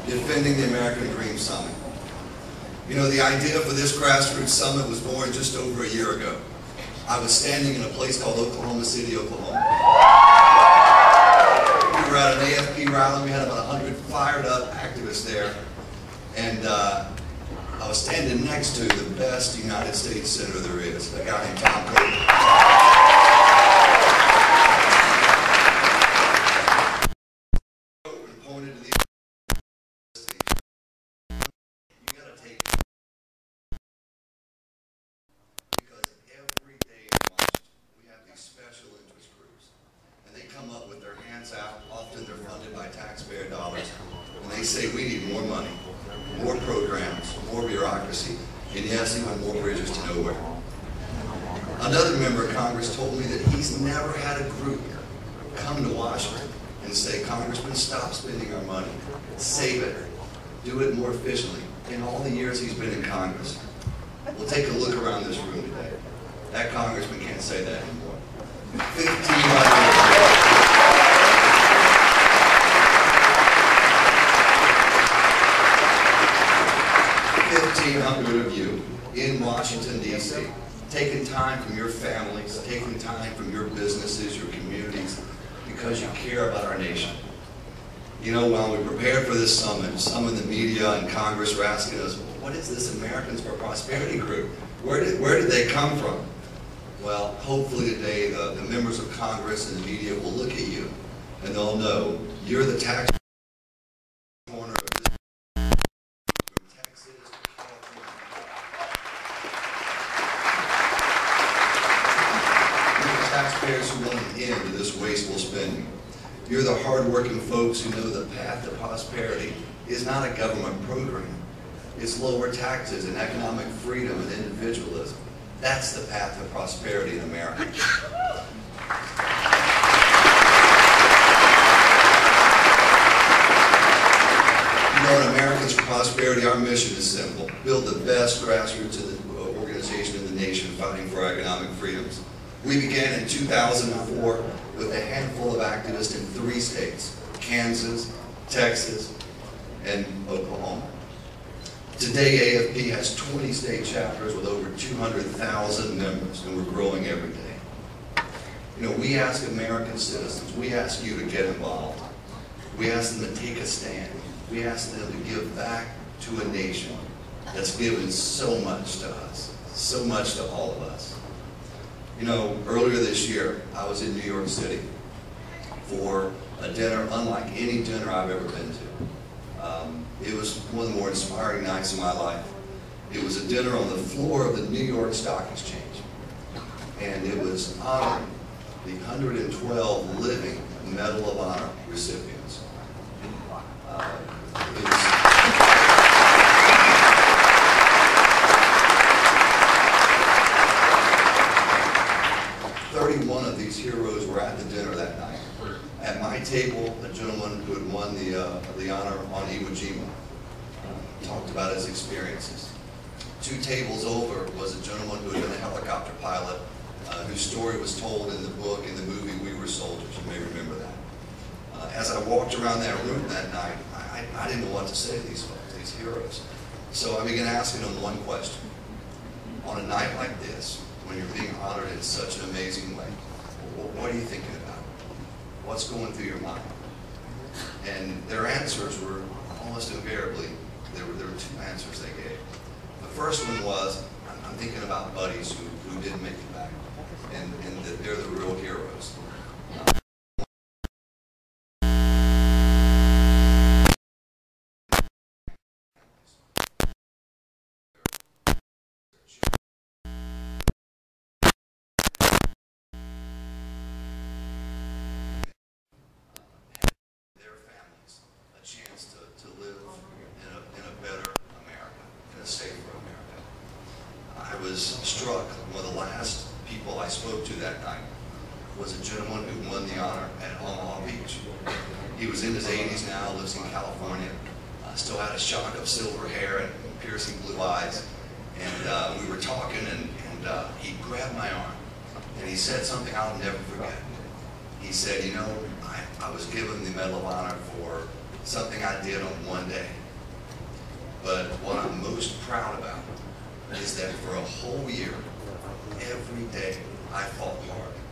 defending the American Dream Summit. You know, the idea for this grassroots summit was born just over a year ago. I was standing in a place called Oklahoma City, Oklahoma. We were at an AFP rally. We had about 100 fired up activists there. And I was standing next to the best United States Senator there is, a guy named Tom Cody. Often they're funded by taxpayer dollars, and they say we need more money, more programs, more bureaucracy, and yes, even more bridges to nowhere. Another member of Congress told me that he's never had a group come to Washington and say, Congressman, stop spending our money, save it, do it more efficiently, in all the years he's been in Congress. We'll take a look around this room today. That congressman can't say that anymore. 1,500 of you in Washington, D.C., taking time from your families, taking time from your businesses, your communities, because you care about our nation. You know, while we prepared for this summit, some in the media and Congress were asking us, what is this Americans for Prosperity group? Where did they come from? Well, hopefully today the members of Congress and the media will look at you and they'll know you're the tax corner of this, from Texas to California. You're the taxpayers who want an end to this wasteful spending. You're the hardworking folks who know the path to prosperity is not a government program. It's lower taxes and economic freedom and individualism. That's the path to prosperity in America. You know, in Americans for Prosperity, our mission is simple. Build the best grassroots organization in the nation fighting for economic freedoms. We began in 2004 with a handful of activists in 3 states, Kansas, Texas, and Oklahoma. Today, AFP has 20 state chapters with over 200,000 members, and we're growing every day. You know, we ask American citizens, we ask you to get involved. We ask them to take a stand. We ask them to give back to a nation that's given so much to us, so much to all of us. You know, earlier this year, I was in New York City for a dinner unlike any dinner I've ever been to. It was one of the more inspiring nights of my life. It was a dinner on the floor of the New York Stock Exchange, and it was honoring the 112 living Medal of Honor recipients. It was 31 of these heroes were at the dinner that night. At my table, a gentleman who had won the honor on Iwo Jima talked about his experiences. 2 tables over was a gentleman who had been a helicopter pilot, whose story was told in the book, in the movie We Were Soldiers. You may remember that. As I walked around that room that night, I didn't know what to say to these folks, these heroes. So I began asking them one question. On a night like this, when you're being honored in such an amazing way, what are you thinking about? What's going through your mind? And their answers were almost invariably, there were 2 answers they gave. The first one was, I'm thinking about buddies who didn't make it back, and that they're the real heroes. I was struck. One of the last people I spoke to that night was a gentleman who won the honor at Omaha Beach. He was in his 80s now, lives in California, still had a shock of silver hair and piercing blue eyes. And we were talking, and he grabbed my arm, and he said something I'll never forget. He said, you know, I was given the Medal of Honor for something I did on one day. But what I'm most proud about is that for a whole year, every day I fought hard.